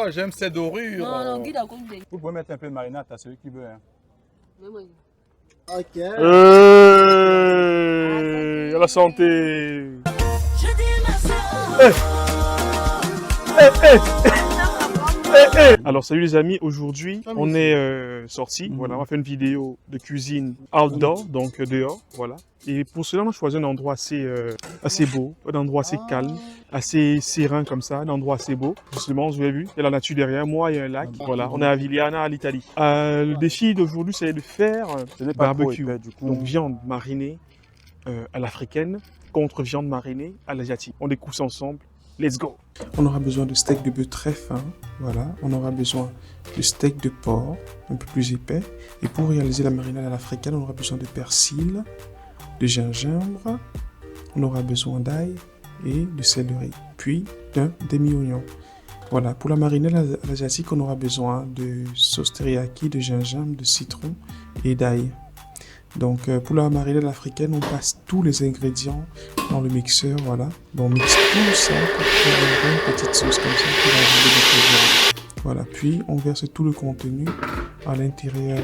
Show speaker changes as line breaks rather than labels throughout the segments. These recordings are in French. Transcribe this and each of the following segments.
Moi, j'aime ces dorures.
Non, guide à côté.
Vous pouvez mettre un peu de marinade à celui qui veut. Hein.
Ok.
À la santé. Alors salut les amis, aujourd'hui on est sortis, voilà, on va faire une vidéo de cuisine outdoor, donc dehors, voilà. Et pour cela on a choisi un endroit assez beau, un endroit assez calme, assez serein comme ça, un endroit assez beau. Justement, vous avez vu, il y a la nature derrière moi, il y a un lac, voilà, on est à Vigliana, à l'Italie. Le défi d'aujourd'hui c'est de faire barbecue, donc viande marinée à l'africaine contre viande marinée à l'asiatique. On découvre ça ensemble. Let's go! On aura besoin de steak de bœuf très fin, voilà. On aura besoin de steak de porc, un peu plus épais. Et pour réaliser la marinade à l'africaine, on aura besoin de persil, de gingembre, on aura besoin d'ail et de céleri, puis d'un demi-oignon. Voilà, pour la marinade à l'asiatique, on aura besoin de sauce teriyaki, de gingembre, de citron et d'ail. Donc pour la marinade africaine, on passe tous les ingrédients dans le mixeur, voilà. Donc on mixe tout ça pour faire une petite sauce comme ça qui va ajouter notre viande. Voilà, puis on verse tout le contenu à l'intérieur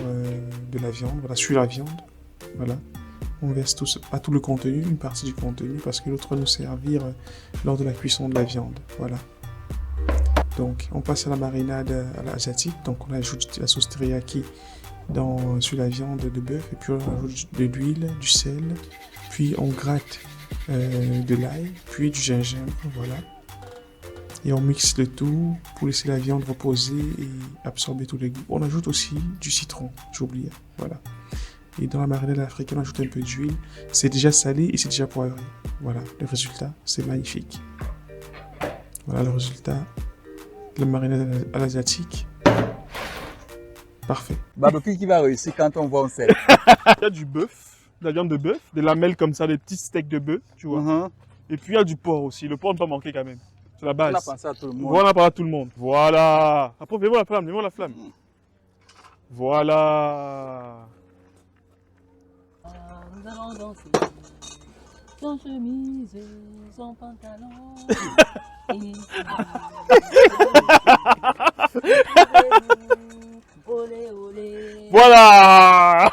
de la viande, voilà, sur la viande, voilà. On verse pas tout le contenu, une partie du contenu, parce que l'autre va nous servir lors de la cuisson de la viande, voilà. Donc on passe à la marinade à l'asiatique, donc on ajoute la sauce teriyaki sur la viande de bœuf, et puis on ajoute de l'huile, du sel, puis on gratte de l'ail, puis du gingembre, voilà. Et on mixe le tout pour laisser la viande reposer et absorber tous les goûts. On ajoute aussi du citron, j'ai oublié, voilà. Et dans la marinade africaine, on ajoute un peu d'huile. C'est déjà salé et c'est déjà poivré. Voilà, le résultat, c'est magnifique. Voilà le résultat de la marinade à l'asiatique. Parfait.
Barbecue qui va réussir quand on voit un sel.
Il y a du bœuf, de la viande de bœuf, des lamelles comme ça, des petits steaks de bœuf, tu vois. Et puis il y a du porc aussi. Le porc ne peut pas manquer quand même. C'est la base.
On a pensé à tout le monde.
Voilà, on a pensé à tout le monde. Voilà. Après, viens voir la flamme, viens voir la flamme. Voilà.
Nous allons danser. Sans chemise, sans pantalon. Olé, olé.
Voilà.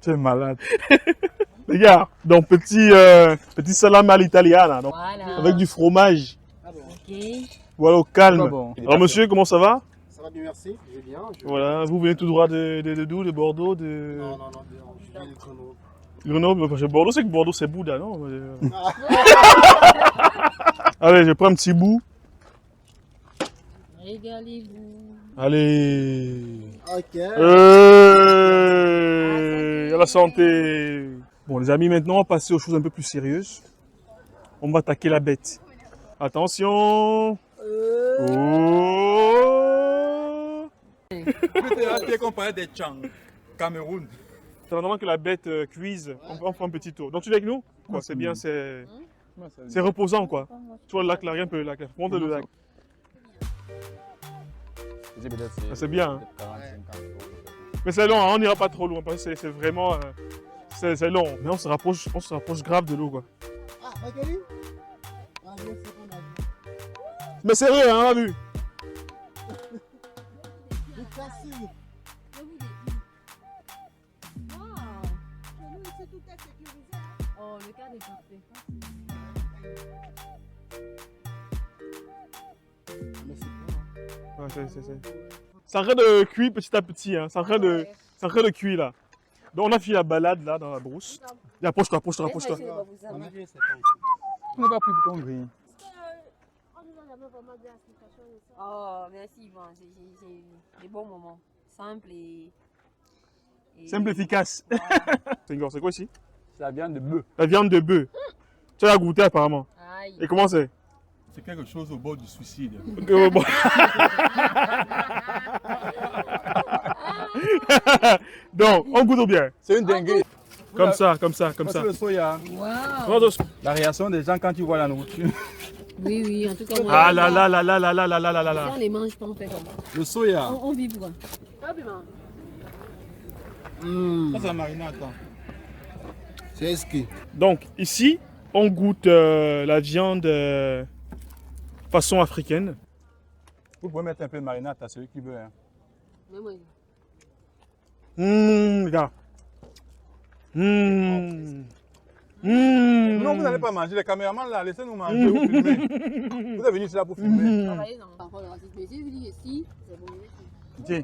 Tu es malade.
Les gars, donc petit salame à l'italiana, donc
Voilà.
avec du fromage.
Ok.
Voilà, au calme.
Bon.
Alors monsieur, comment ça va?
Ça va bien, merci. Je vais bien.
Voilà, vous venez tout droit de d'où? De Bordeaux, de...
Non, je viens de Grenoble.
Grenoble, parce que Bordeaux, c'est que Bordeaux, c'est Bouddha, non? Allez, je prends un petit bout.
Régalez-vous.
Allez.
Ok.
À la santé. Bon, les amis, maintenant, on va passer aux choses un peu plus sérieuses. On va attaquer la bête. Attention. Oh.
Plus qu'on parlait des Tchang, Cameroun.
C'est vraiment que la bête cuise. On fait un petit tour. Donc, tu es avec nous? Quoi, c'est bien, c'est reposant, quoi. Tu vois le lac là, rien que le lac là. Monte le lac. Ah, c'est bien. Hein. Mais c'est long, hein, on n'ira pas trop loin parce que c'est vraiment. C'est long. Mais on se rapproche grave de l'eau, quoi.
Ah, Magali? Ah, je sais qu'on a vu.
Mais sérieux, hein, on a vu.
Le cassis.
Oh, le cadre est parfait.
Mais c'est bon.
Ouais, c'est en train de cuire petit à petit, hein. C'est en train de cuire là. Donc on a fait la balade là dans la brousse. Et approche-toi.
On n'a pas pris pour conduire.
Oh, merci Yvan. C'est des bons moments. Simple et
Simple, efficace.
Voilà.
C'est quoi ici?
C'est la viande de bœuf.
La viande de bœuf. Tu as goûté apparemment.
Aïe.
Et comment c'est?
C'est quelque chose au bord du suicide.
Bon. Donc, on goûte bien.
C'est une dinguerie.
Comme ça.
Parce que le soya,
Waouh.
la réaction des gens quand ils voient la nourriture.
Oui, en tout cas, moi,
Ah là là.
si on les mange pas, on fait comment?
Le soya.
On vibre.
Ça, c'est la marinade. Attends.
C'est ski.
Donc, ici, on goûte la viande façon africaine.
Vous pouvez mettre un peu de marinade à celui qui veut. Hein.
Mais moi,
Les gars.
Non, vous n'allez pas manger. Les caméramans, là, laissez-nous manger. Vous filmez. Vous êtes venus ici là pour filmer.
travailler dans. Parfois, le racisme, mais si vous dites ici, c'est bon.
Tiens.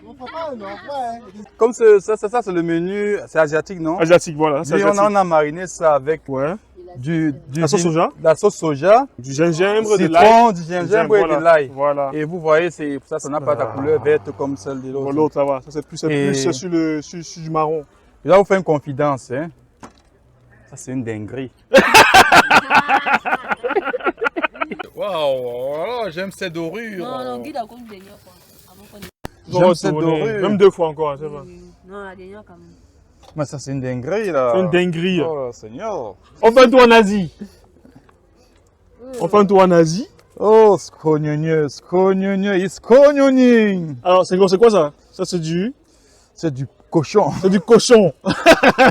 Mon papa, non, ouais.
Comme ça, c'est le menu, c'est asiatique, non?
Asiatique, voilà. C'est
Lui,
asiatique.
on a mariné ça avec
Ouais.
du
La sauce soja.
la sauce soja,
Du gingembre, de l'ail.
citron, du gingembre et
voilà.
de l'ail.
Voilà.
Et vous voyez, c'est pour ça, ça n'a pas la couleur verte comme celle de
Bon,
l'autre.
l'autre, ça va. Ça, c'est plus
Et-
sur du marron.
Je vais vous faire une confidence. Hein. Ça, c'est une dinguerie. Waouh, j'aime cette dorure.
Non, non, guide à compte de dernière fois. Avant qu'on
J'aime cette
Retourner.
dorure.
Même 2 fois encore, c'est vrai.
Non, la dernière quand même.
Mais ça, c'est une dinguerie, là.
C'est une dinguerie.
Oh, Seigneur.
On fait un tour en Asie. On fait un tour en Asie.
Oh, scognonieux, it's scognoni.
Alors, c'est quoi ça? Ça, c'est du
cochon.
C'est du cochon.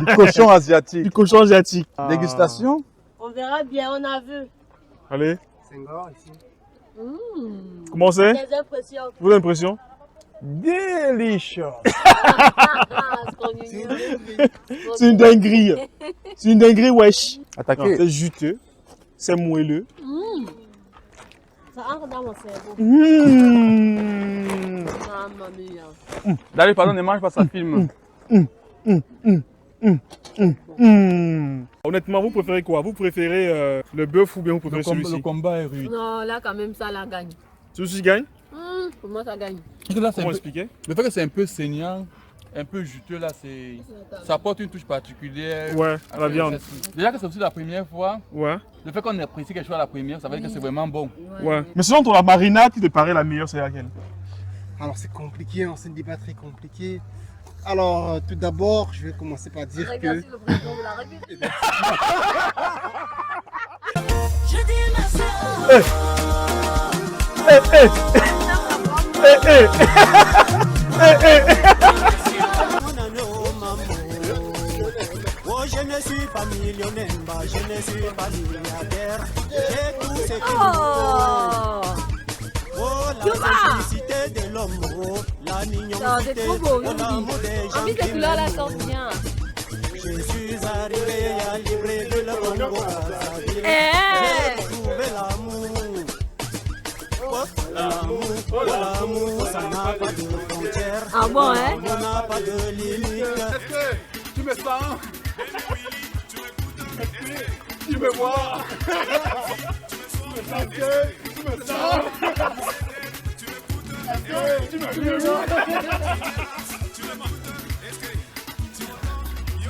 Du cochon asiatique.
Du cochon asiatique.
Dégustation.
On verra bien, on a vu.
Allez,
Senghor ici.
comment c'est?
Des impressions.
Vos impressions?
Délicieux.
Ah, ce qu'on
C'est
y
une
a.
dinguerie.
C'est une dinguerie. C'est une dinguerie, wesh. Non,
Attaquez.
c'est juteux. C'est moelleux.
Ça entre dans mon cerveau. Mamma mia.
David, pardon, ne mange pas ça, film.
Honnêtement, vous préférez quoi? Vous préférez le bœuf ou bien vous préférez celui-ci?
combat est rude.
Non, là, quand même, ça, la gagne.
Celui-ci gagne?
Pour moi, ça gagne.
Là, c'est
Comment
un peu-
expliquer?
le fait que c'est un peu saignant, un peu juteux, là, ça apporte une touche particulière.
Ouais, à la viande.
Déjà que c'est aussi la première fois,
Ouais,
le fait qu'on apprécie quelque chose à la première, ça veut dire que c'est vraiment bon.
ouais. Mais sinon, ton la marinade qui te paraît la meilleure, c'est laquelle?
Alors c'est compliqué, hein, c'est un débat très compliqué. Alors tout d'abord, je vais commencer par dire
Regarde
que
si le président de la République.
Oh, je ne suis pas millionnaire, bah, je ne suis pas milliardaire. J'ai tout ce qu'il
Oh!
faut. Oh, la
Yoba!
simplicité de l'homme, oh, la
Non,
mignonneté,
c'est trop beau,
oh, l'amour des
En
gens
plus,
qui
cette couleur-là
m'aiment.
sort bien.
Je suis arrivé à livrer de la Congo Brazzaville.
Eh!
J'ai trouvé l'amour. Oh, l'amour, ça n'a pas de frontières.
Ah bon, hein?
On n'a pas de limite.
Est-ce que tu me sens? Tu me vois? Est-ce que tu me sens? Est-ce que tu me vois?